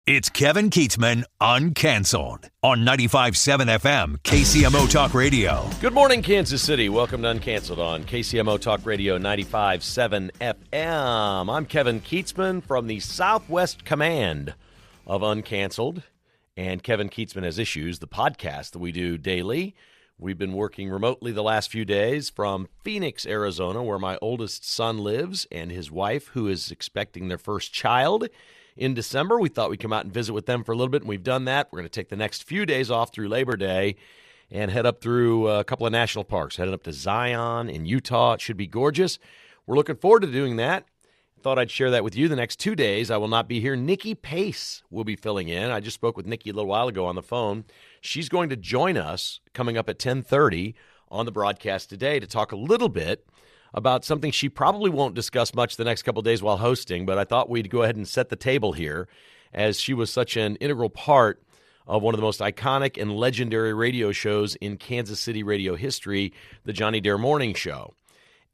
It's Kevin Keatsman Uncanceled on 95.7 FM KCMO Talk Radio. Good morning, Kansas City. Welcome to Uncanceled on KCMO Talk Radio 95.7 FM. I'm Kevin Keatsman from the Southwest Command of Uncanceled. And Kevin Keatsman Has Issues, the podcast that we do daily. We've been working remotely the last few days from Phoenix, Arizona, where my oldest son lives, and his wife, who is expecting their first child in December. We thought we'd come out and visit with them for a little bit, and we've done that. We're going to take the next few days off through Labor Day and head up through a couple of national parks, headed up to Zion in Utah. It should be gorgeous. We're looking forward to doing that. Thought I'd share that with you. The next 2 days, I will not be here. Nycki Pace will be filling in. I just spoke with Nycki a little while ago on the phone. She's going to join us coming up at 10:30 on the broadcast today to talk a little bit about something she probably won't discuss much the next couple of days while hosting, but I thought we'd go ahead and set the table here as she was such an integral part of one of the most iconic and legendary radio shows in Kansas City radio history, the Johnny Dare Morning Show.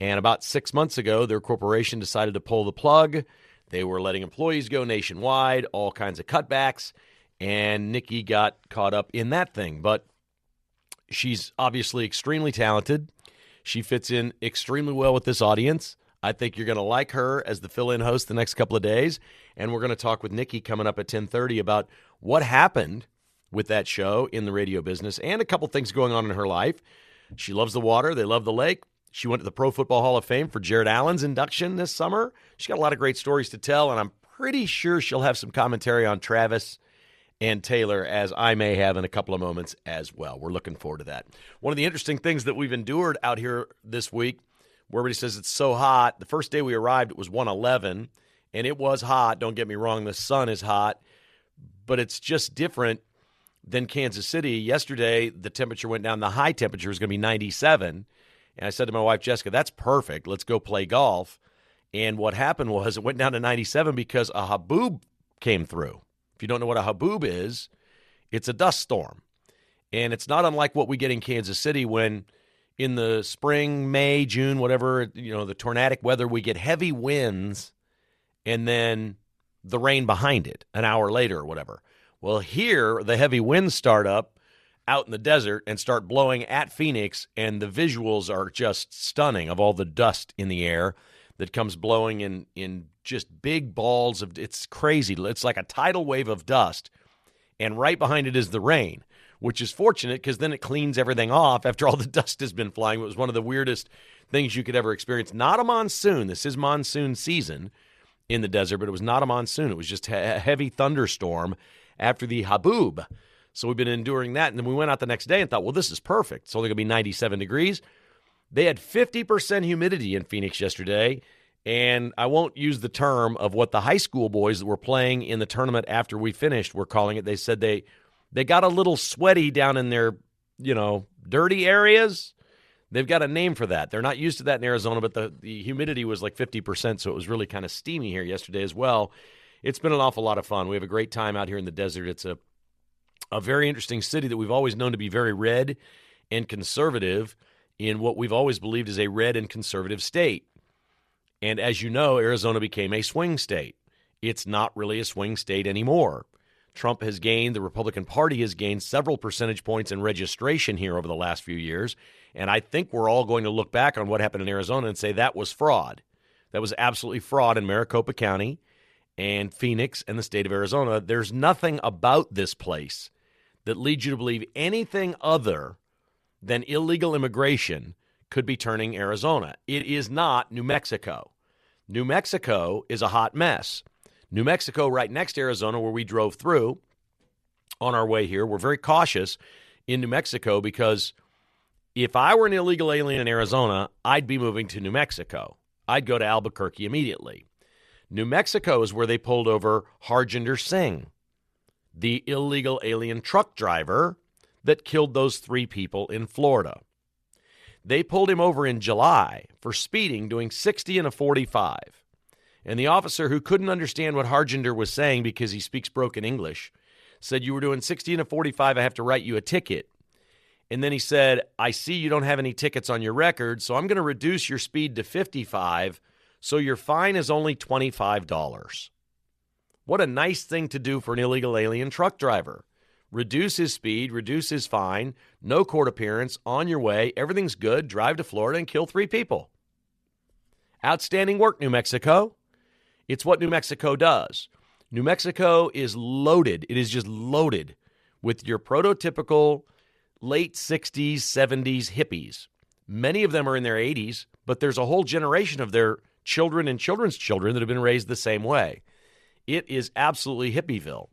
And about 6 months ago, their corporation decided to pull the plug. They were letting employees go nationwide, all kinds of cutbacks, and Nycki got caught up in that thing. But she's obviously extremely talented. She fits in extremely well with this audience. I think you're going to like her as the fill-in host the next couple of days. And we're going to talk with Nycki coming up at 10:30 about what happened with that show in the radio business and a couple things going on in her life. She loves the water. They love the lake. She went to the Pro Football Hall of Fame for Jared Allen's induction this summer. She's got a lot of great stories to tell, and I'm pretty sure she'll have some commentary on Travis and Taylor, as I may have in a couple of moments as well. We're looking forward to that. One of the interesting things that we've endured out here this week, where everybody says it's so hot, the first day we arrived, it was 111, and it was hot. Don't get me wrong, the sun is hot, but it's just different than Kansas City. Yesterday, the temperature went down. The high temperature is going to be 97, and I said to my wife, Jessica, that's perfect. Let's go play golf. And what happened was it went down to 97 because a haboob came through. If you don't know what a haboob is, it's a dust storm. And it's not unlike what we get in Kansas City when in the spring, May, June, whatever, the tornadic weather, we get heavy winds and then the rain behind it an hour later or whatever. Well, here, the heavy winds start up out in the desert and start blowing at Phoenix, and the visuals are just stunning of all the dust in the air that comes blowing in just big balls of, it's crazy. It's like a tidal wave of dust, and right behind it is the rain, which is fortunate because then it cleans everything off after all the dust has been flying. It was one of the weirdest things you could ever experience. Not a monsoon. This is monsoon season in the desert, but it was not a monsoon. It was just a heavy thunderstorm after the haboob. So we've been enduring that, and then we went out the next day and thought, well, this is perfect. It's only going to be 97 degrees. They had 50% humidity in Phoenix yesterday, and I won't use the term of what the high school boys that were playing in the tournament after we finished were calling it. They said they got a little sweaty down in their, dirty areas. They've got a name for that. They're not used to that in Arizona, but the humidity was like 50%, so it was really kind of steamy here yesterday as well. It's been an awful lot of fun. We have a great time out here in the desert. It's a very interesting city that we've always known to be very red and conservative in what we've always believed is a red and conservative state. And as you know, Arizona became a swing state. It's not really a swing state anymore. Trump has gained, the Republican Party has gained several percentage points in registration here over the last few years. And I think we're all going to look back on what happened in Arizona and say that was fraud. That was absolutely fraud in Maricopa County and Phoenix and the state of Arizona. There's nothing about this place that leads you to believe anything other than illegal immigration could be turning Arizona. It is not New Mexico. New Mexico is a hot mess. New Mexico, right next to Arizona, where we drove through on our way here, we're very cautious in New Mexico because if I were an illegal alien in Arizona, I'd be moving to New Mexico. I'd go to Albuquerque immediately. New Mexico is where they pulled over Harjinder Singh, the illegal alien truck driver that killed those 3 people in Florida. They pulled him over in July for speeding, doing 60 and a 45. And the officer, who couldn't understand what Harjinder was saying because he speaks broken English, said, "You were doing 60 and a 45, I have to write you a ticket." And then he said, "I see you don't have any tickets on your record, so I'm going to reduce your speed to 55, so your fine is only $25. What a nice thing to do for an illegal alien truck driver. Reduce his speed, reduce his fine, no court appearance, on your way, everything's good, drive to Florida and kill 3 people. Outstanding work, New Mexico. It's what New Mexico does. New Mexico is loaded. It is just loaded with your prototypical late 60s, 70s hippies. Many of them are in their 80s, but there's a whole generation of their children and children's children that have been raised the same way. It is absolutely hippieville.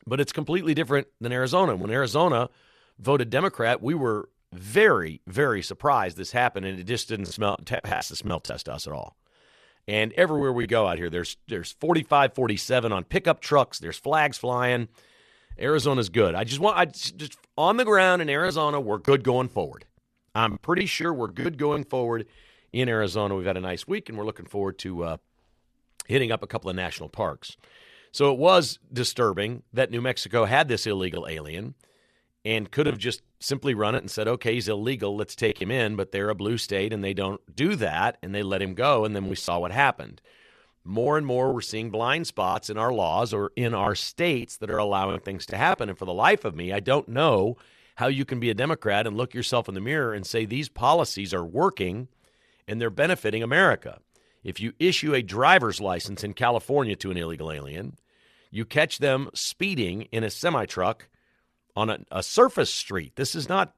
But it's completely different than Arizona. When Arizona voted Democrat, we were very, very surprised this happened, and it just didn't pass the smell test to us at all. And everywhere we go out here, there's 45, 47 on pickup trucks. There's flags flying. Arizona's good. I just on the ground in Arizona, we're good going forward. I'm pretty sure we're good going forward in Arizona. We've had a nice week, and we're looking forward to hitting up a couple of national parks. So it was disturbing that New Mexico had this illegal alien and could have just simply run it and said, okay, he's illegal, let's take him in, but they're a blue state and they don't do that, and they let him go, and then we saw what happened. More and more we're seeing blind spots in our laws or in our states that are allowing things to happen, and for the life of me, I don't know how you can be a Democrat and look yourself in the mirror and say these policies are working and they're benefiting America. If you issue a driver's license in California to an illegal alien, you catch them speeding in a semi-truck on a surface street. This is not,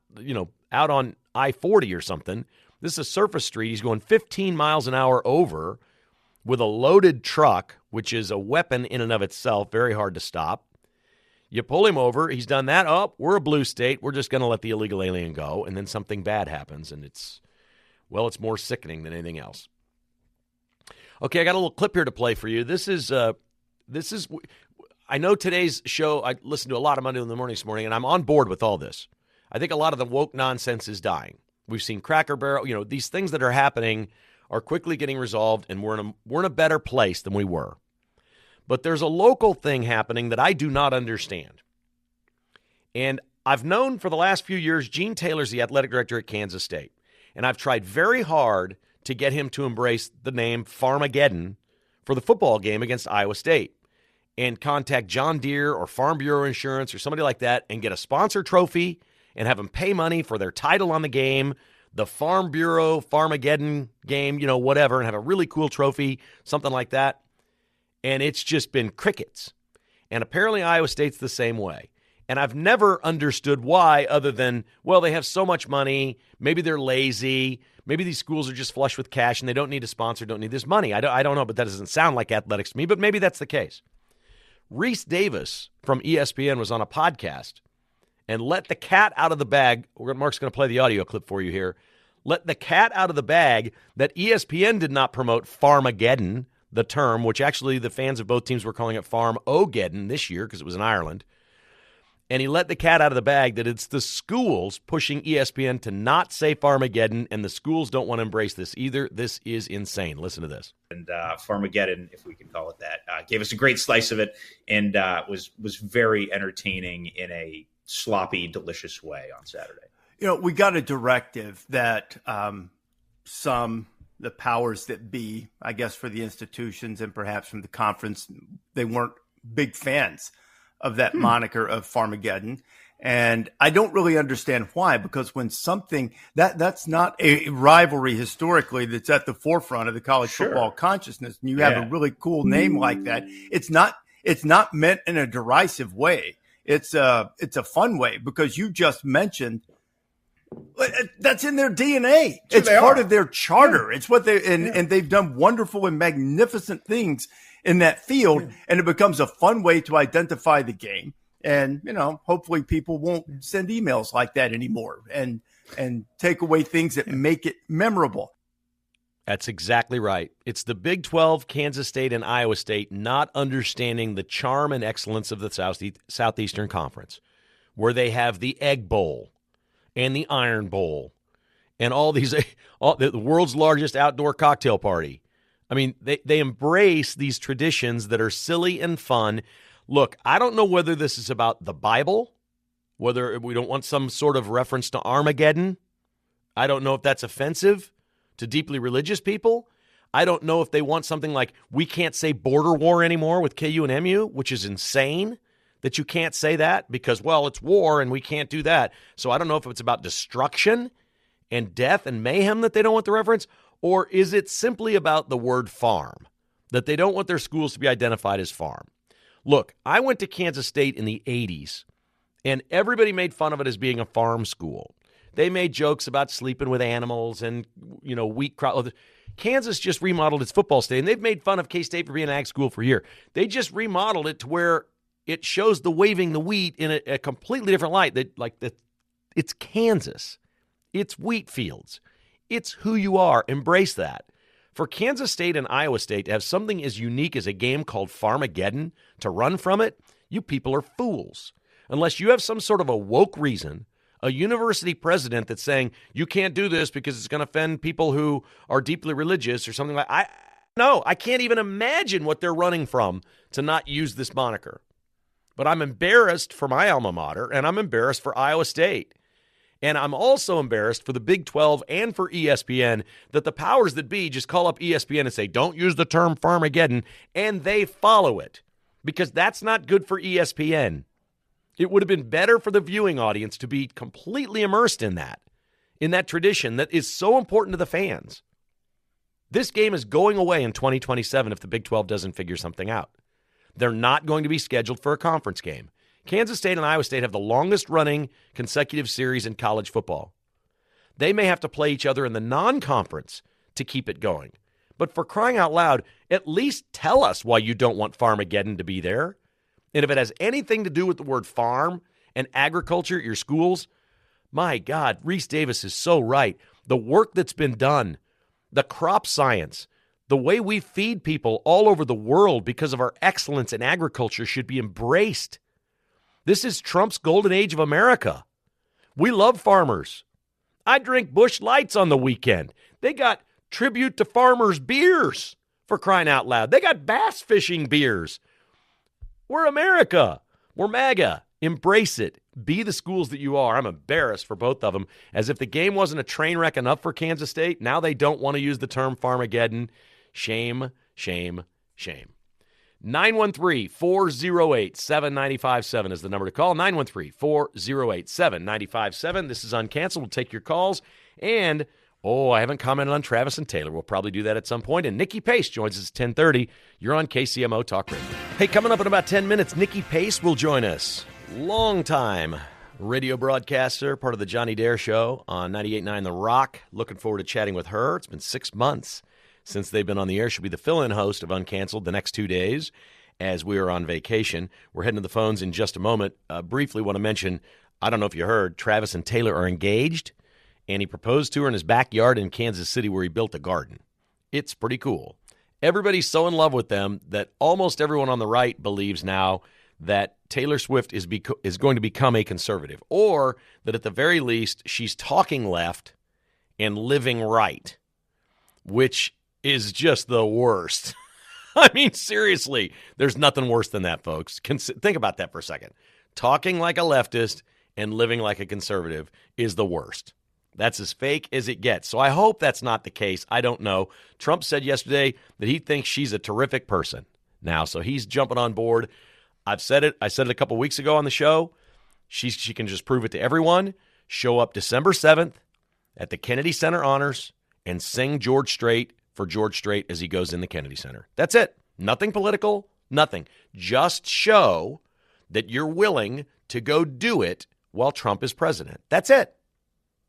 out on I-40 or something. This is a surface street. He's going 15 miles an hour over with a loaded truck, which is a weapon in and of itself, very hard to stop. You pull him over. He's done that. Oh, we're a blue state. We're just going to let the illegal alien go. And then something bad happens, and it's more sickening than anything else. Okay, I got a little clip here to play for you. This is I know today's show, I listened to a lot of Monday in the Morning this morning, and I'm on board with all this. I think a lot of the woke nonsense is dying. We've seen Cracker Barrel, these things that are happening are quickly getting resolved, and we're in a better place than we were. But there's a local thing happening that I do not understand. And I've known for the last few years, Gene Taylor's the athletic director at Kansas State. And I've tried very hard to get him to embrace the name Farmageddon for the football game against Iowa State and contact John Deere or Farm Bureau Insurance or somebody like that and get a sponsor trophy and have them pay money for their title on the game, the Farm Bureau Farmageddon game, whatever, and have a really cool trophy, something like that. And it's just been crickets. And apparently Iowa State's the same way. And I've never understood why, other than, well, they have so much money, maybe they're lazy, maybe these schools are just flush with cash and they don't need a sponsor, don't need this money. I don't know, but that doesn't sound like athletics to me, but maybe that's the case. Reese Davis from ESPN was on a podcast and let the cat out of the bag. Mark's going to play the audio clip for you here. Let the cat out of the bag that ESPN did not promote Farmageddon, the term, which actually the fans of both teams were calling it Farmageddon this year because it was in Ireland. And he let the cat out of the bag that it's the schools pushing ESPN to not say Farmageddon, and the schools don't want to embrace this either. This is insane. Listen to this. And Farmageddon, if we can call it that, gave us a great slice of it and was very entertaining in a sloppy, delicious way on Saturday. We got a directive that the powers that be, I guess, for the institutions and perhaps from the conference, they weren't big fans of that moniker of Farmageddon. And I don't really understand why, because when something that's not a rivalry historically that's at the forefront of the college football consciousness, and you have a really cool name like that, it's not meant in a derisive way. It's a fun way, because you just mentioned that's in their DNA. It's part of their charter. It's what and they've done wonderful and magnificent things in that field, and it becomes a fun way to identify the game. And, hopefully people won't send emails like that anymore and take away things that make it memorable. That's exactly right. It's the Big 12, Kansas State, and Iowa State not understanding the charm and excellence of the Southeastern Conference, where they have the Egg Bowl and the Iron Bowl and the world's largest outdoor cocktail party. I mean, they embrace these traditions that are silly and fun. Look, I don't know whether this is about the Bible, whether we don't want some sort of reference to Armageddon. I don't know if that's offensive to deeply religious people. I don't know if they want something like we can't say border war anymore with KU and MU, which is insane that you can't say that because, well, it's war and we can't do that. So I don't know if it's about destruction and death and mayhem that they don't want the reference, or is it simply about the word farm, that they don't want their schools to be identified as farm? Look, I went to Kansas State in the 80s, and everybody made fun of it as being a farm school. They made jokes about sleeping with animals and, wheat crop. Kansas just remodeled its football stadium. They've made fun of K-State for being an ag school for a year. They just remodeled it to where it shows the waving the wheat in a completely different light. It's Kansas. It's wheat fields. It's who you are. Embrace that. For Kansas State and Iowa State to have something as unique as a game called Farmageddon to run from it, you people are fools. Unless you have some sort of a woke reason, a university president that's saying you can't do this because it's going to offend people who are deeply religious or something like that. I can't even imagine what they're running from to not use this moniker. But I'm embarrassed for my alma mater, and I'm embarrassed for Iowa State. And I'm also embarrassed for the Big 12 and for ESPN that the powers that be just call up ESPN and say, don't use the term Farmageddon, and they follow it because that's not good for ESPN. It would have been better for the viewing audience to be completely immersed in that tradition that is so important to the fans. This game is going away in 2027 if the Big 12 doesn't figure something out. They're not going to be scheduled for a conference game. Kansas State and Iowa State have the longest running consecutive series in college football. They may have to play each other in the non-conference to keep it going. But for crying out loud, at least tell us why you don't want Farmageddon to be there. And if it has anything to do with the word farm and agriculture at your schools, my God, Reese Davis is so right. The work that's been done, the crop science, the way we feed people all over the world because of our excellence in agriculture should be embraced. This is Trump's golden age of America. We love farmers. I drink Busch Lights on the weekend. They got tribute to farmers beers, for crying out loud. They got bass fishing beers. We're America. We're MAGA. Embrace it. Be the schools that you are. I'm embarrassed for both of them. As if the game wasn't a train wreck enough for Kansas State, now they don't want to use the term Farmageddon. Shame, shame, shame. 913-408-7957 is the number to call. 913-408-7957. This is Uncanceled. We'll take your calls. And, I haven't commented on Travis and Taylor. We'll probably do that at some point. And Nycki Pace joins us at 10:30. You're on KCMO Talk Radio. Hey, coming up in about 10 minutes, Nycki Pace will join us. Longtime radio broadcaster, part of the Johnny Dare Show on 98.9 The Rock. Looking forward to chatting with her. It's been 6 months since they've been on the air. She'll be the fill-in host of Uncanceled the next 2 days as we are on vacation. We're heading to the phones in just a moment. Briefly want to mention, I don't know if you heard, Travis and Taylor are engaged, and he proposed to her in his backyard in Kansas City where he built a garden. It's pretty cool. Everybody's so in love with them that almost everyone on the right believes now that Taylor Swift is going to become a conservative, or that at the very least she's talking left and living right, which is just the worst. I mean, seriously, there's nothing worse than that, folks. Think about that for a second. Talking like a leftist and living like a conservative is the worst. That's as fake as it gets. So I hope that's not the case. I don't know. Trump said yesterday that he thinks she's a terrific person now, so he's jumping on board. I've said it. I said it a couple weeks ago on the show. She can just prove it to everyone. Show up December 7th at the Kennedy Center Honors and sing George Strait for George Strait as he goes in the Kennedy Center. That's it. Nothing political, nothing. Just show that you're willing to go do it while Trump is president. That's it.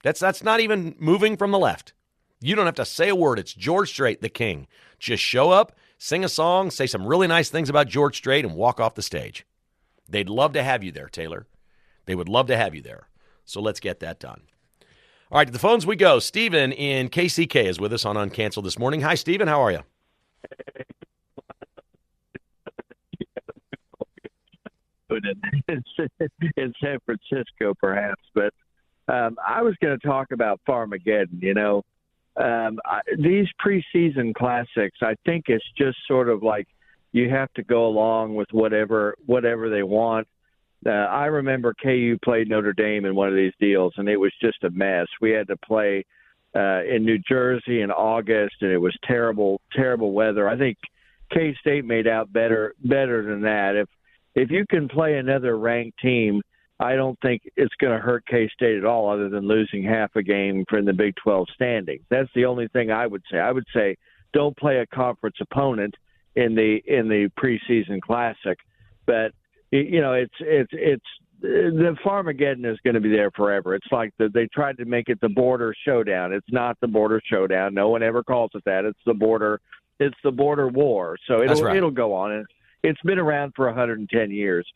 That's not even moving from the left. You don't have to say a word. It's George Strait, the king. Just show up, sing a song, say some really nice things about George Strait, and walk off the stage. They'd love to have you there, Taylor. They would love to have you there. So let's get that done. All right, to the phones we go. Stephen in KCK is with us on Uncanceled this morning. Hi, Stephen. How are you? In San Francisco, perhaps, but I was going to talk about Farmageddon. These preseason classics, I think it's just sort of like you have to go along with whatever they want. I remember KU played Notre Dame in one of these deals, and it was just a mess. We had to play in New Jersey in August, and it was terrible, terrible weather. I think K-State made out better than that. If you can play another ranked team, I don't think it's going to hurt K-State at all, other than losing half a game from the Big 12 standings. That's the only thing I would say. I would say don't play a conference opponent in the preseason classic. But it's the Farmageddon is going to be there forever. It's like they tried to make it the border showdown. It's not the border showdown. No one ever calls it that. It's the border war. So it'll go on. And it's been around for 110 years.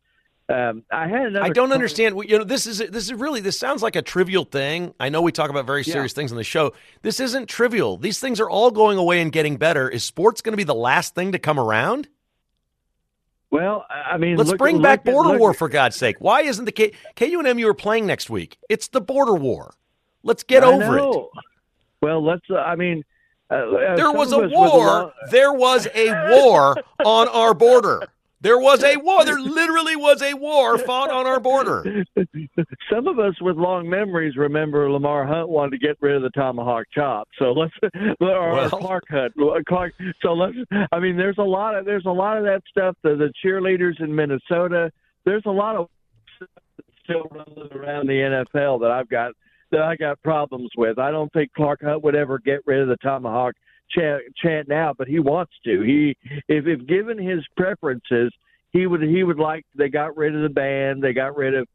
I don't understand. This sounds like a trivial thing. I know we talk about very serious things on the show. This isn't trivial. These things are all going away and getting better. Is sports going to be the last thing to come around? Well, I mean, let's bring back border war, for God's sake. Why isn't the KU and MU are playing next week? It's the border war. Let's get over it. Well, let's. There was a war. There was a war on our border. There was a war. There literally was a war fought on our border. Some of us with long memories remember Lamar Hunt wanted to get rid of the tomahawk chop. So Clark Hunt. So let's. I mean, there's a lot of that stuff. The cheerleaders in Minnesota. There's a lot of stuff still running around the NFL that I got problems with. I don't think Clark Hunt would ever get rid of the tomahawk chant now, but he wants to. If given his preferences, he would like. They got rid of the band. They got rid of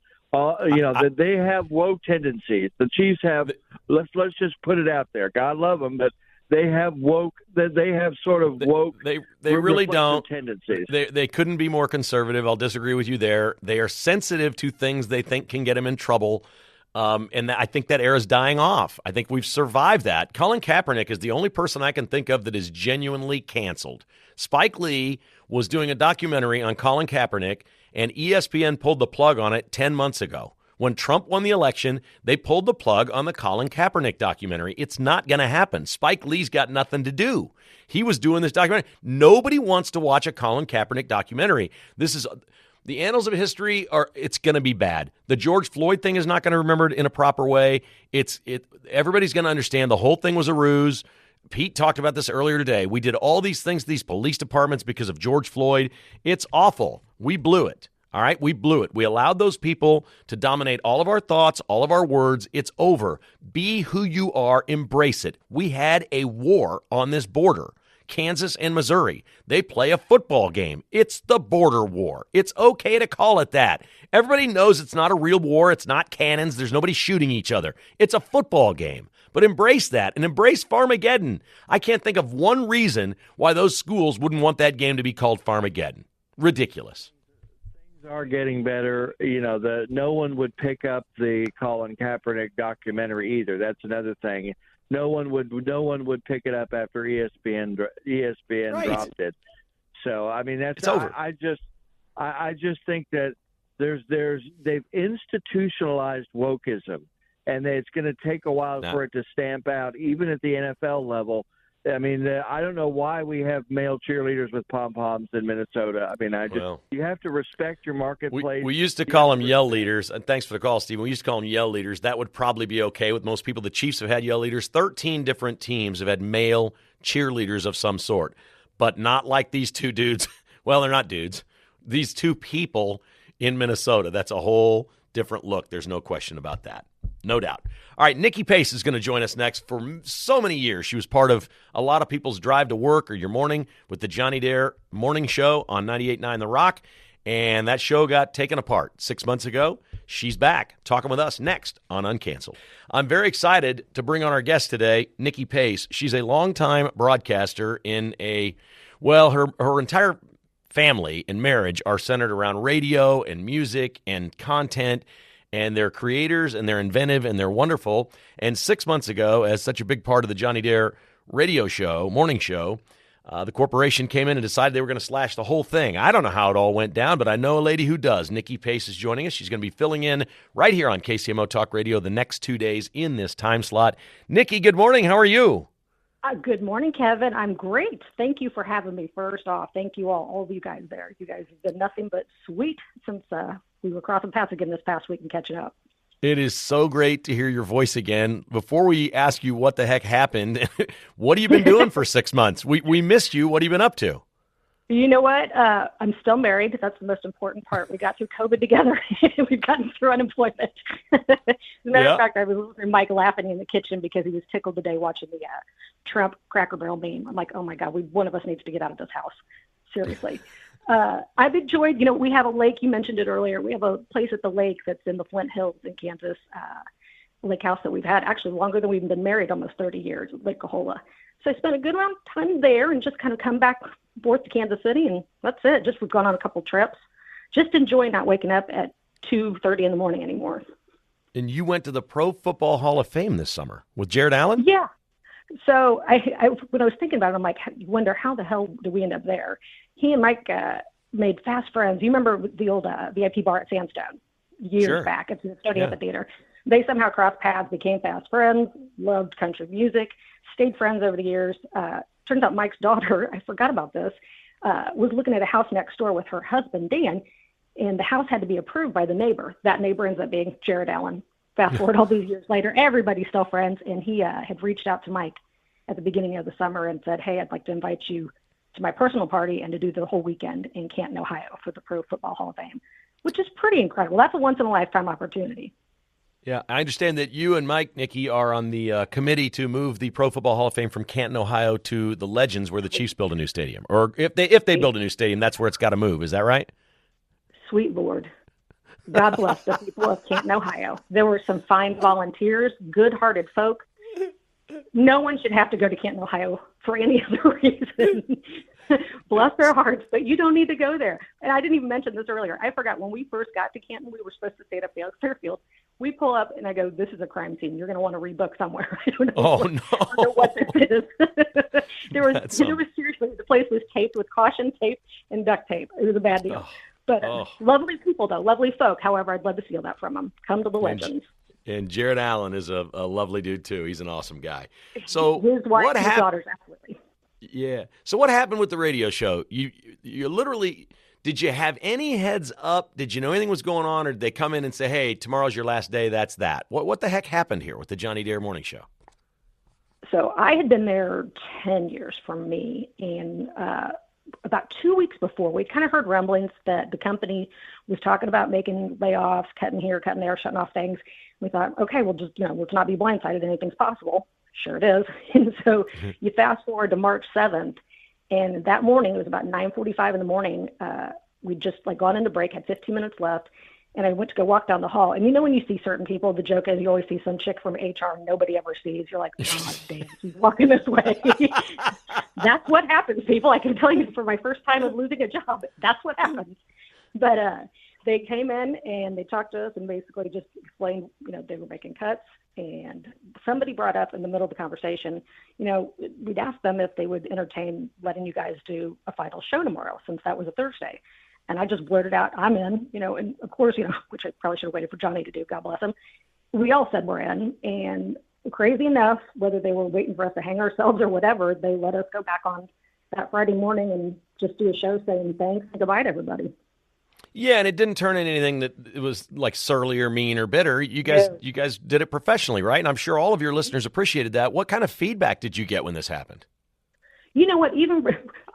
they have woke tendencies. The Chiefs have. Let's just put it out there. God love them, but they have woke. They have sort of woke. They really don't. Tendencies. They couldn't be more conservative. I'll disagree with you there. They are sensitive to things they think can get them in trouble. And I think that era's dying off. I think we've survived that. Colin Kaepernick is the only person I can think of that is genuinely canceled. Spike Lee was doing a documentary on Colin Kaepernick, and ESPN pulled the plug on it 10 months ago. When Trump won the election, they pulled the plug on the Colin Kaepernick documentary. It's not going to happen. Spike Lee's got nothing to do. He was doing this documentary. Nobody wants to watch a Colin Kaepernick documentary. The annals of history it's going to be bad. The George Floyd thing is not going to be remembered in a proper way. Everybody's going to understand the whole thing was a ruse. Pete talked about this earlier today. We did all these things to these police departments because of George Floyd. It's awful. We blew it. All right? We blew it. We allowed those people to dominate all of our thoughts, all of our words. It's over. Be who you are. Embrace it. We had a war on this border. Kansas and Missouri. They play a football game. It's the border war. It's okay to call it that. Everybody knows it's not a real war. It's not cannons. There's nobody shooting each other. It's a football game. But embrace that and embrace Farmageddon. I can't think of one reason why those schools wouldn't want that game to be called Farmageddon. Ridiculous. Things are getting better. No one would pick up the Colin Kaepernick documentary either. That's another thing. No one would pick it up after ESPN right. dropped it. So I mean it's over. I just think that they've institutionalized wokeism, and it's going to take a while for it to stamp out, even at the NFL level. I mean, I don't know why we have male cheerleaders with pom-poms in Minnesota. I mean, you have to respect your marketplace. We used to call them yell leaders. And thanks for the call, Steve. We used to call them yell leaders. That would probably be okay with most people. The Chiefs have had yell leaders. 13 different teams have had male cheerleaders of some sort, but not like these two dudes. Well, they're not dudes. These two people in Minnesota. That's a whole different look. There's no question about that. No doubt. All right, Nycki Pace is going to join us next. For so many years, she was part of a lot of people's drive to work or your morning with the Johnny Dare morning show on 98.9 The Rock, and that show got taken apart 6 months ago. She's back talking with us next on Uncanceled. I'm very excited to bring on our guest today, Nycki Pace. She's a longtime broadcaster her entire family and marriage are centered around radio and music and content. And they're creators, and they're inventive, and they're wonderful. And 6 months ago, as such a big part of the Johnny Dare radio show, morning show, the corporation came in and decided they were going to slash the whole thing. I don't know how it all went down, but I know a lady who does. Nycki Pace is joining us. She's going to be filling in right here on KCMO Talk Radio the next 2 days in this time slot. Nycki, good morning. How are you? Good morning, Kevin. I'm great. Thank you for having me. First off, thank you all of you guys there. You guys have been nothing but sweet since we were crossing paths again this past week and catching up. It is so great to hear your voice again. Before we ask you what the heck happened, what have you been doing for 6 months? We missed you. What have you been up to? You know what? I'm still married. That's the most important part. We got through COVID together. We've gotten through unemployment. As a matter of fact, I was listening to Mike laughing in the kitchen because he was tickled today watching the Trump Cracker Barrel meme. I'm like, oh my God, one of us needs to get out of this house. Seriously. I've enjoyed, we have a lake. You mentioned it earlier. We have a place at the lake that's in the Flint Hills in Kansas, lake house that we've had actually longer than we've been married, almost 30 years, Lake Cahola. So I spent a good amount of time there and just kind of come back forth to Kansas City, and that's it. Just we've gone on a couple trips. Just enjoy not waking up at 2:30 in the morning anymore. And you went to the Pro Football Hall of Fame this summer with Jared Allen? Yeah. So I when I was thinking about it, I'm like, I wonder how the hell did we end up there? He and Mike made fast friends. You remember the old VIP bar at Sandstone years back at the Stone Amphitheater? They somehow crossed paths, became fast friends, loved country music, stayed friends over the years. Turns out Mike's daughter, I forgot about this, was looking at a house next door with her husband, Dan, and the house had to be approved by the neighbor. That neighbor ends up being Jared Allen. Fast forward all these years later, everybody's still friends, and he had reached out to Mike at the beginning of the summer and said, hey, I'd like to invite you to my personal party and to do the whole weekend in Canton, Ohio for the Pro Football Hall of Fame, which is pretty incredible. That's a once-in-a-lifetime opportunity. Yeah, I understand that you and Mike, Nycki, are on the committee to move the Pro Football Hall of Fame from Canton, Ohio to the Legends where the Chiefs build a new stadium. Or if they build a new stadium, that's where it's got to move. Is that right? Sweet Lord. God bless the people of Canton, Ohio. There were some fine volunteers, good-hearted folk. No one should have to go to Canton, Ohio for any other reason. Bless their hearts, but you don't need to go there. And I didn't even mention this earlier. I forgot when we first got to Canton, we were supposed to stay at Fairfield. We pull up and I go, this is a crime scene. You're going to want to rebook somewhere. I don't know what this is. there was seriously, the place was taped with caution tape and duct tape. It was a bad deal. But lovely people, though, lovely folk. However, I'd love to steal that from them. Come to the Legends. And Jared Allen is a lovely dude, too. He's an awesome guy. So his wife and his daughters, absolutely. Yeah. So what happened with the radio show? You literally, did you have any heads up? Did you know anything was going on? Or did they come in and say, hey, tomorrow's your last day, that's that? What the heck happened here with the Johnny Dare Morning Show? So I had been there 10 years from me, and about 2 weeks before, we kind of heard rumblings that the company was talking about making layoffs, cutting here, cutting there, shutting off things. We thought, okay, we'll just, let's not be blindsided. Anything's possible. Sure it is. And so you fast forward to March 7th, and that morning, it was about 9:45 in the morning. We'd just gone into break, had 15 minutes left, and I went to go walk down the hall. And when you see certain people, the joke is you always see some chick from HR nobody ever sees. You're like, oh, damn, she's walking this way. That's what happens, people. I can tell you for my first time of losing a job, that's what happens. But they came in and they talked to us and basically just explained, they were making cuts. And somebody brought up in the middle of the conversation, we'd asked them if they would entertain letting you guys do a final show tomorrow, since that was a Thursday. And I just blurted out, I'm in, and of course, which I probably should have waited for Johnny to do, God bless him. We all said we're in. And crazy enough, whether they were waiting for us to hang ourselves or whatever, they let us go back on that Friday morning and just do a show saying thanks and goodbye to everybody. Yeah, and it didn't turn into anything that it was surly or mean or bitter. You guys did it professionally, right? And I'm sure all of your listeners appreciated that. What kind of feedback did you get when this happened? You know what? Even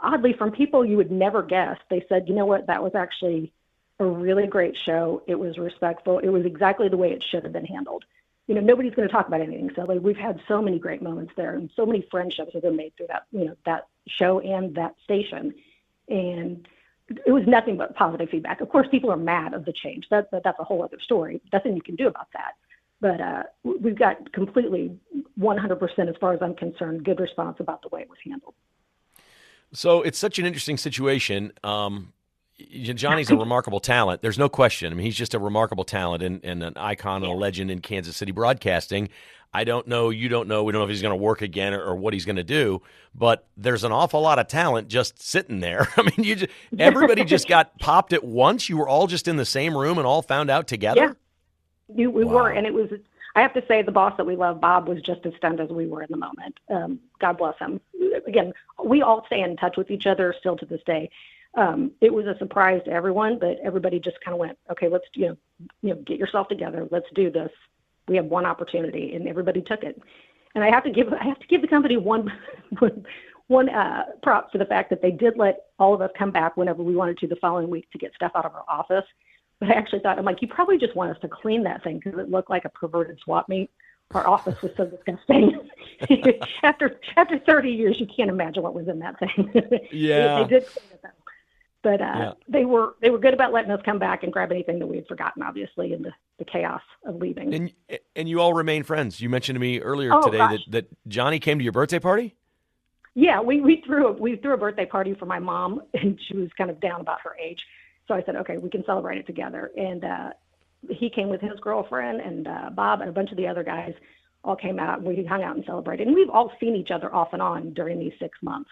oddly, from people you would never guess, they said, you know what? That was actually a really great show. It was respectful. It was exactly the way it should have been handled. Nobody's going to talk about anything silly. We've had so many great moments there, and so many friendships have been made through that, that show and that station. And it was nothing but positive feedback. Of course, people are mad of the change. That's a whole other story. Nothing you can do about that. But we've got completely 100%, as far as I'm concerned, good response about the way it was handled. So it's such an interesting situation. Johnny's a remarkable talent. There's no question. I mean, he's just a remarkable talent and an icon and a legend in Kansas City broadcasting. I don't know. You don't know. We don't know if he's going to work again or what he's going to do. But there's an awful lot of talent just sitting there. I mean, everybody just got popped at once. You were all just in the same room and all found out together? Yeah, we were. And it was, I have to say, the boss that we love, Bob, was just as stunned as we were in the moment. God bless him. Again, we all stay in touch with each other still to this day. It was a surprise to everyone, but everybody just kind of went, okay, let's, get yourself together. Let's do this. We have one opportunity, and everybody took it. And I have to give the company one prop for the fact that they did let all of us come back whenever we wanted to the following week to get stuff out of our office. But I actually thought, I'm like, you probably just want us to clean that thing because it looked like a perverted swap meet. Our office was so disgusting. After 30 years, you can't imagine what was in that thing. Yeah. They did clean it though. But they were good about letting us come back and grab anything that we had forgotten, obviously, in the chaos of leaving. And you all remain friends. You mentioned to me earlier today that Johnny came to your birthday party? Yeah, we threw a birthday party for my mom, and she was kind of down about her age. So I said, okay, we can celebrate it together. And he came with his girlfriend, and Bob and a bunch of the other guys all came out, and we hung out and celebrated. And we've all seen each other off and on during these 6 months.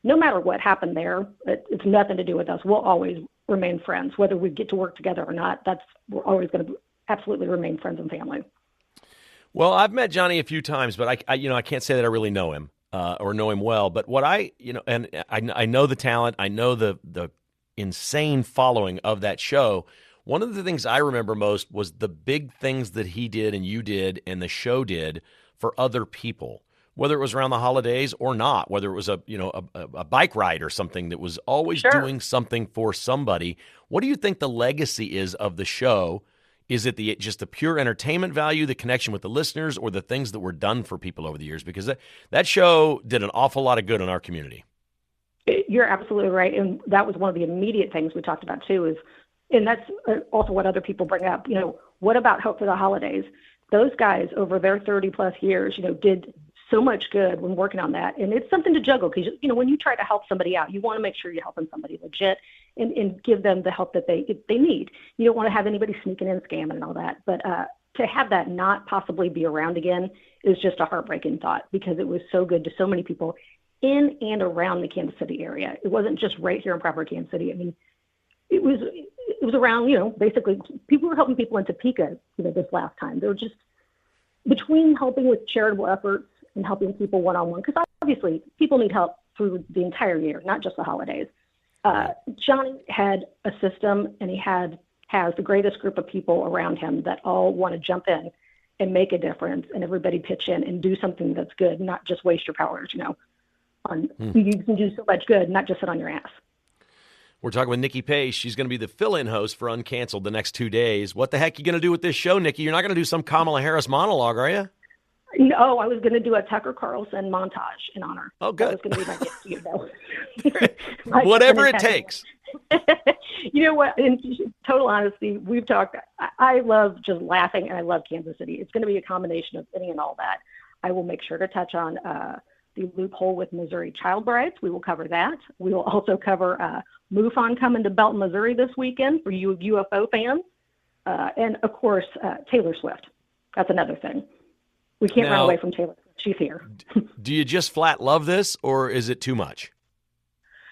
No matter what happened there, it's nothing to do with us. We'll always remain friends, whether we get to work together or not. We're always going to absolutely remain friends and family. Well, I've met Johnny a few times, but I can't say that I really know him or know him well. But what I know the talent, I know the insane following of that show. One of the things I remember most was the big things that he did and you did and the show did for other people. Whether it was around the holidays or not, whether it was a bike ride or something that was always doing something for somebody. What do you think the legacy is of the show? Is it just the pure entertainment value, the connection with the listeners, or the things that were done for people over the years? Because that show did an awful lot of good in our community. You're absolutely right. And that was one of the immediate things we talked about too and that's also what other people bring up. What about Hope for the Holidays? Those guys over their 30 plus years, did so much good when working on that. And it's something to juggle because, when you try to help somebody out, you want to make sure you're helping somebody legit and give them the help that they need. You don't want to have anybody sneaking in, scamming and all that. But to have that not possibly be around again is just a heartbreaking thought because it was so good to so many people in and around the Kansas City area. It wasn't just right here in proper Kansas City. I mean, it was around, basically people were helping people in Topeka, this last time. They were just between helping with charitable efforts and helping people one-on-one, because obviously people need help through the entire year, not just the holidays. Johnny had a system, and he has the greatest group of people around him that all want to jump in and make a difference, and everybody pitch in and do something that's good, not just waste your powers. You can do so much good, not just sit on your ass. We're talking with Nycki Pace. She's going to be the fill-in host for Uncanceled the next 2 days. What the heck are you going to do with this show, Nycki? You're not going to do some Kamala Harris monologue, are you? No, I was going to do a Tucker Carlson montage in honor. Oh, good. That was going to be my gift to you, Whatever it takes. You know what? In total honesty, we've talked. I love just laughing, and I love Kansas City. It's going to be a combination of any and all that. I will make sure to touch on the loophole with Missouri child brides. We will cover that. We will also cover MUFON coming to Belton, Missouri this weekend for you UFO fans. And, of course, Taylor Swift. That's another thing. We can't run away from Taylor Swift. She's here. Do you just flat love this, or is it too much?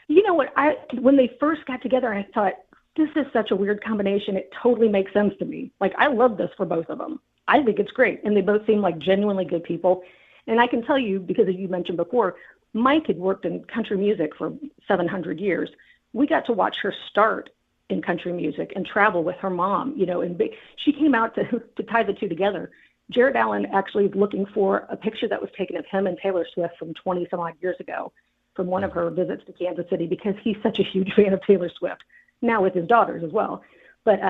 You know what? When they first got together, I thought, this is such a weird combination. It totally makes sense to me. Like, I love this for both of them. I think it's great. And they both seem like genuinely good people. And I can tell you, because as you mentioned before, Mike had worked in country music for 700 years. We got to watch her start in country music and travel with her mom, and she came out to tie the two together. Jared Allen actually is looking for a picture that was taken of him and Taylor Swift from 20 some odd years ago from one of her visits to Kansas City because he's such a huge fan of Taylor Swift, now with his daughters as well. But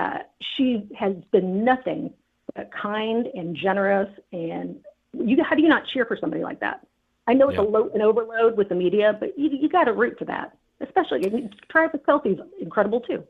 she has been nothing but kind and generous. And how do you not cheer for somebody like that? I know it's an overload with the media, but you got to root for that, especially Travis Kelce's incredible too.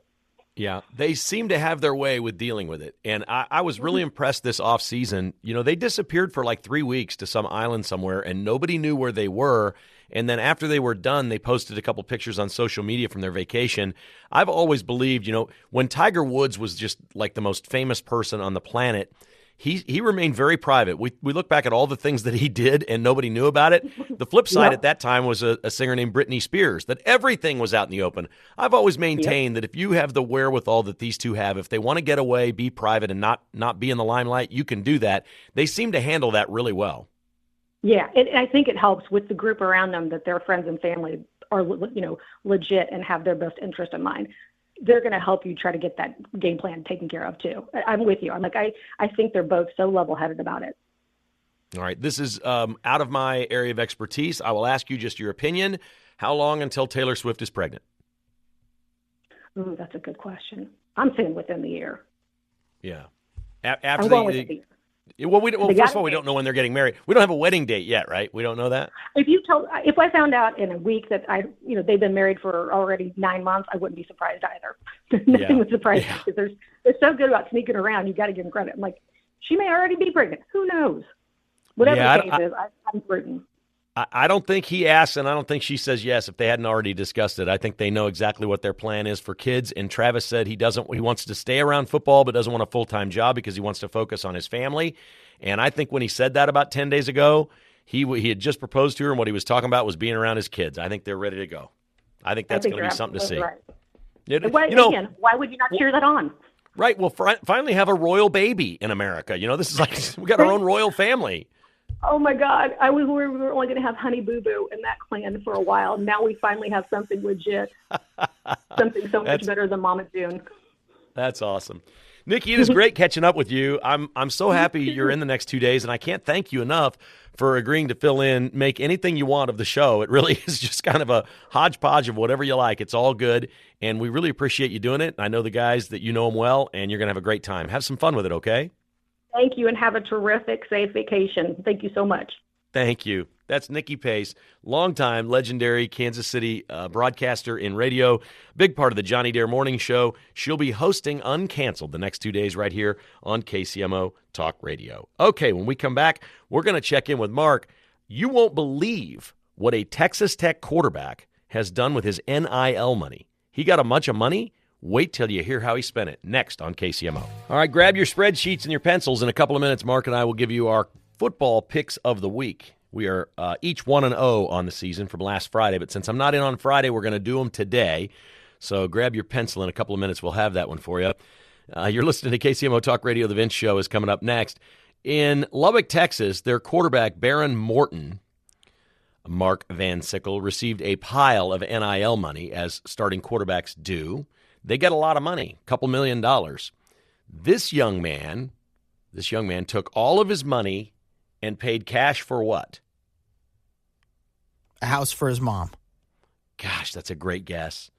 Yeah, they seem to have their way with dealing with it. And I was really impressed this offseason. They disappeared for like 3 weeks to some island somewhere, and nobody knew where they were. And then after they were done, they posted a couple pictures on social media from their vacation. I've always believed, when Tiger Woods was just like the most famous person on the planet, he remained very private. We look back at all the things that he did and nobody knew about it. The flip side at that time was a singer named Britney Spears, that everything was out in the open. I've always maintained that if you have the wherewithal that these two have, if they want to get away, be private, and not be in the limelight, you can do that. They seem to handle that really well. Yeah, and I think it helps with the group around them that their friends and family are, legit and have their best interest in mind, they're going to help you try to get that game plan taken care of too. I'm with you. I'm like, I think they're both so level-headed about it. All right. This is out of my area of expertise. I will ask you just your opinion. How long until Taylor Swift is pregnant? Ooh, that's a good question. I'm saying within the year. Yeah. I'm going with the year. Well, first of all, we don't know when they're getting married. We don't have a wedding date yet, right? We don't know that. If I found out in a week that they've been married for already 9 months, I wouldn't be surprised either. Nothing would surprise me because they're so good about sneaking around. You got to give them credit. I'm like, she may already be pregnant. Who knows? Whatever the case is, I'm rooting. I don't think he asks, and I don't think she says yes if they hadn't already discussed it. I think they know exactly what their plan is for kids. And Travis said he wants to stay around football, but doesn't want a full-time job because he wants to focus on his family. And I think when he said that about 10 days ago, he had just proposed to her, and what he was talking about was being around his kids. I think they're ready to go. I think that's going to be something to see. Right. Again, why would you not cheer that on? Right. We'll finally have a royal baby in America. This is like we got our own royal family. Oh, my God. We were only going to have Honey Boo Boo in that clan for a while. Now we finally have something legit, something so much better than Mama June. That's awesome. Nycki, it is great catching up with you. I'm so happy you're in the next 2 days, and I can't thank you enough for agreeing to fill in, make anything you want of the show. It really is just kind of a hodgepodge of whatever you like. It's all good, and we really appreciate you doing it. I know the guys that you know them well, and you're going to have a great time. Have some fun with it, okay? Thank you, and have a terrific, safe vacation. Thank you so much. Thank you. That's Nycki Pace, longtime legendary Kansas City broadcaster in radio, big part of the Johnny Dare Morning Show. She'll be hosting Uncanceled the next 2 days right here on KCMO Talk Radio. Okay, when we come back, we're going to check in with Mark. You won't believe what a Texas Tech quarterback has done with his NIL money. He got a bunch of money. Wait till you hear how he spent it. Next on KCMO. All right, grab your spreadsheets and your pencils. In a couple of minutes, Mark and I will give you our football picks of the week. We are each 1-0 on the season from last Friday, but since I'm not in on Friday, we're going to do them today. So grab your pencil. In a couple of minutes, we'll have that one for you. You're listening to KCMO Talk Radio. The Vince Show is coming up next. In Lubbock, Texas, their quarterback, Baron Morton, Mark Van Sickle, received a pile of NIL money, as starting quarterbacks do. They get a lot of money, a couple $1 million. This young man took all of his money and paid cash for what? A house for his mom. Gosh, that's a great guess.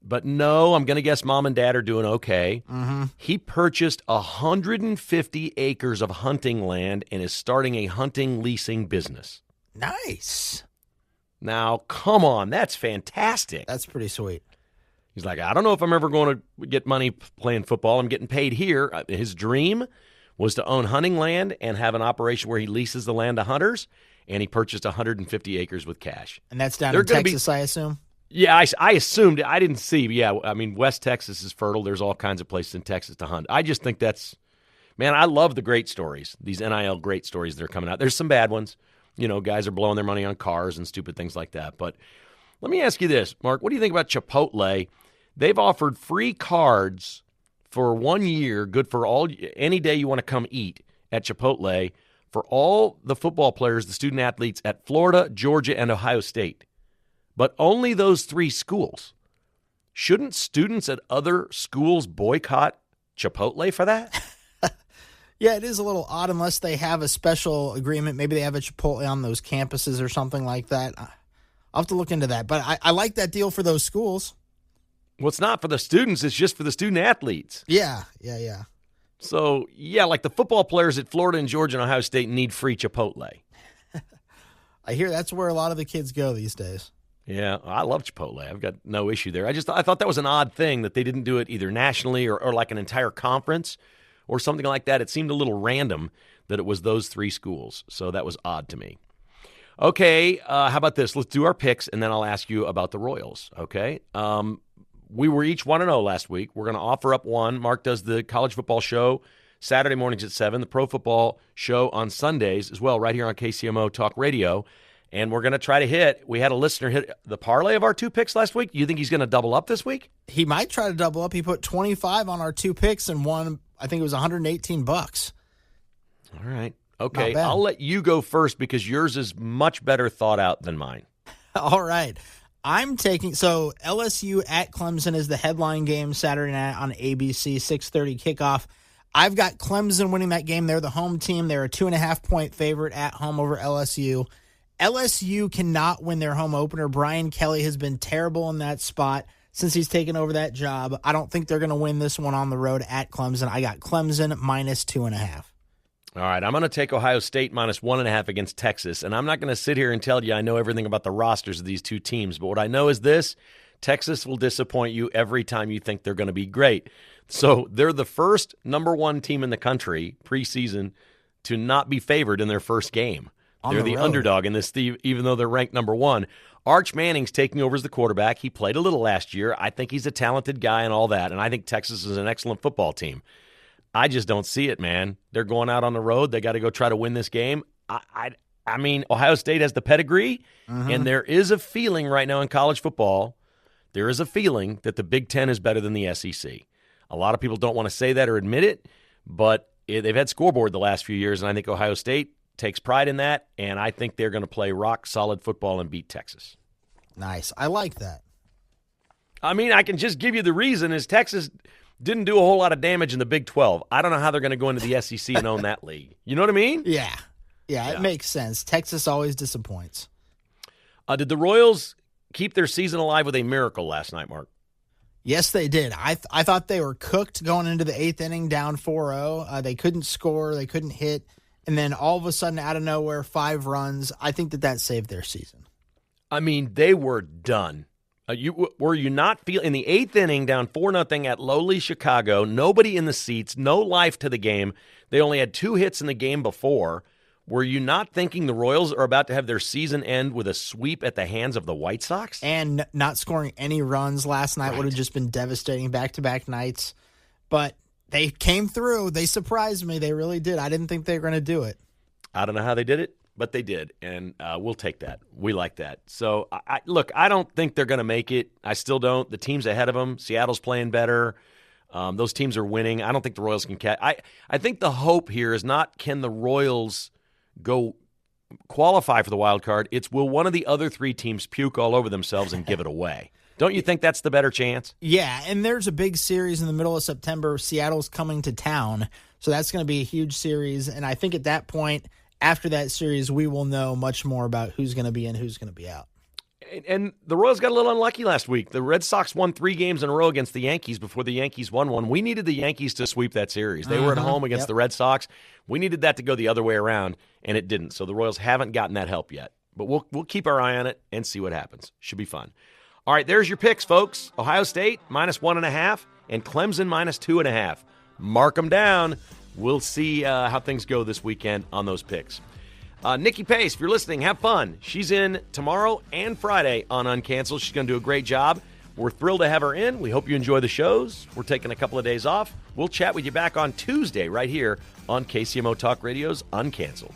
But no, I'm going to guess mom and dad are doing okay. Mm-hmm. He purchased 150 acres of hunting land and is starting a hunting leasing business. Nice. Now, come on, that's fantastic. That's pretty sweet. He's like, I don't know if I'm ever going to get money playing football. I'm getting paid here. His dream was to own hunting land and have an operation where he leases the land to hunters, and he purchased 150 acres with cash. And that's down in Texas, I assume? Yeah, I assumed. I didn't see. Yeah, I mean, West Texas is fertile. There's all kinds of places in Texas to hunt. I just think that's, man, I love the great stories, these NIL great stories that are coming out. There's some bad ones. Guys are blowing their money on cars and stupid things like that. But let me ask you this, Mark. What do you think about Chipotle? They've offered free cards for 1 year, good for any day you want to come eat at Chipotle, for all the football players, the student athletes at Florida, Georgia, and Ohio State. But only those 3 schools. Shouldn't students at other schools boycott Chipotle for that? Yeah, it is a little odd unless they have a special agreement. Maybe they have a Chipotle on those campuses or something like that. I'll have to look into that. But I like that deal for those schools. Well, it's not for the students. It's just for the student athletes. Yeah. So, yeah, like the football players at Florida and Georgia and Ohio State need free Chipotle. I hear that's where a lot of the kids go these days. Yeah, I love Chipotle. I've got no issue there. I thought that was an odd thing that they didn't do it either nationally or like an entire conference or something like that. It seemed a little random that it was those 3 schools. So that was odd to me. Okay, how about this? Let's do our picks, and then I'll ask you about the Royals, okay? We were each 1-0 last week. We're going to offer up one. Mark does the college football show Saturday mornings at 7, the pro football show on Sundays as well, right here on KCMO Talk Radio. And we're going to try to hit. We had a listener hit the parlay of our 2 picks last week. You think he's going to double up this week? He might try to double up. He put 25 on our 2 picks and won, I think it was $118. All right. Okay, I'll let you go first because yours is much better thought out than mine. All right. I'm taking so LSU at Clemson is the headline game Saturday night on ABC, 6:30 kickoff. I've got Clemson winning that game. They're the home team. They're a 2.5-point favorite at home over LSU. LSU cannot win their home opener. Brian Kelly has been terrible in that spot since he's taken over that job. I don't think they're going to win this one on the road at Clemson. I got Clemson minus 2.5. All right, I'm going to take Ohio State minus 1.5 against Texas, and I'm not going to sit here and tell you I know everything about the rosters of these two teams, but what I know is this: Texas will disappoint you every time you think they're going to be great. So they're the first number one team in the country preseason to not be favored in their first game. They're the underdog in this, even though they're ranked number one. Arch Manning's taking over as the quarterback. He played a little last year. I think he's a talented guy and all that, and I think Texas is an excellent football team. I just don't see it, man. They're going out on the road. They got to go try to win this game. I mean, Ohio State has the pedigree, and there is a feeling right now in college football, there is a feeling that the Big Ten is better than the SEC. A lot of people don't want to say that or admit it, but they've had scoreboard the last few years, and I think Ohio State takes pride in that, and I think they're going to play rock-solid football and beat Texas. Nice. I like that. I mean, I can just give you the reason is Texas didn't do a whole lot of damage in the Big 12. I don't know how they're going to go into the SEC and own that league. You know what I mean? Yeah, it makes sense. Texas always disappoints. Did the Royals keep their season alive with a miracle last night, Mark? Yes, they did. I thought they were cooked going into the 8th inning down 4-0. They couldn't score. They couldn't hit. And then all of a sudden, out of nowhere, 5 runs. I think that saved their season. I mean, they were done. Were you not feeling in the 8th inning down 4-0 at lowly Chicago, nobody in the seats, no life to the game. They only had 2 hits in the game before. Were you not thinking the Royals are about to have their season end with a sweep at the hands of the White Sox? And not scoring any runs last night would have just been devastating back-to-back nights. But they came through. They surprised me. They really did. I didn't think they were going to do it. I don't know how they did it, but they did, and we'll take that. We like that. So, look, I don't think they're going to make it. I still don't. The team's ahead of them. Seattle's playing better. Those teams are winning. I don't think the Royals can catch. I think the hope here is not can the Royals go qualify for the wild card. It's will one of the other 3 teams puke all over themselves and give it away. Don't you think that's the better chance? Yeah, and there's a big series in the middle of September. Seattle's coming to town, so that's going to be a huge series. And I think at that point, after that series, we will know much more about who's going to be in, who's going to be out. And the Royals got a little unlucky last week. The Red Sox won 3 games in a row against the Yankees before the Yankees won one. We needed the Yankees to sweep that series. They were at home against the Red Sox. We needed that to go the other way around, and it didn't. So the Royals haven't gotten that help yet. But we'll keep our eye on it and see what happens. Should be fun. All right, there's your picks, folks. Ohio State minus 1.5 and Clemson minus 2.5. Mark them down. We'll see how things go this weekend on those picks. Nycki Pace, if you're listening, have fun. She's in tomorrow and Friday on Uncanceled. She's going to do a great job. We're thrilled to have her in. We hope you enjoy the shows. We're taking a couple of days off. We'll chat with you back on Tuesday right here on KCMO Talk Radio's Uncanceled.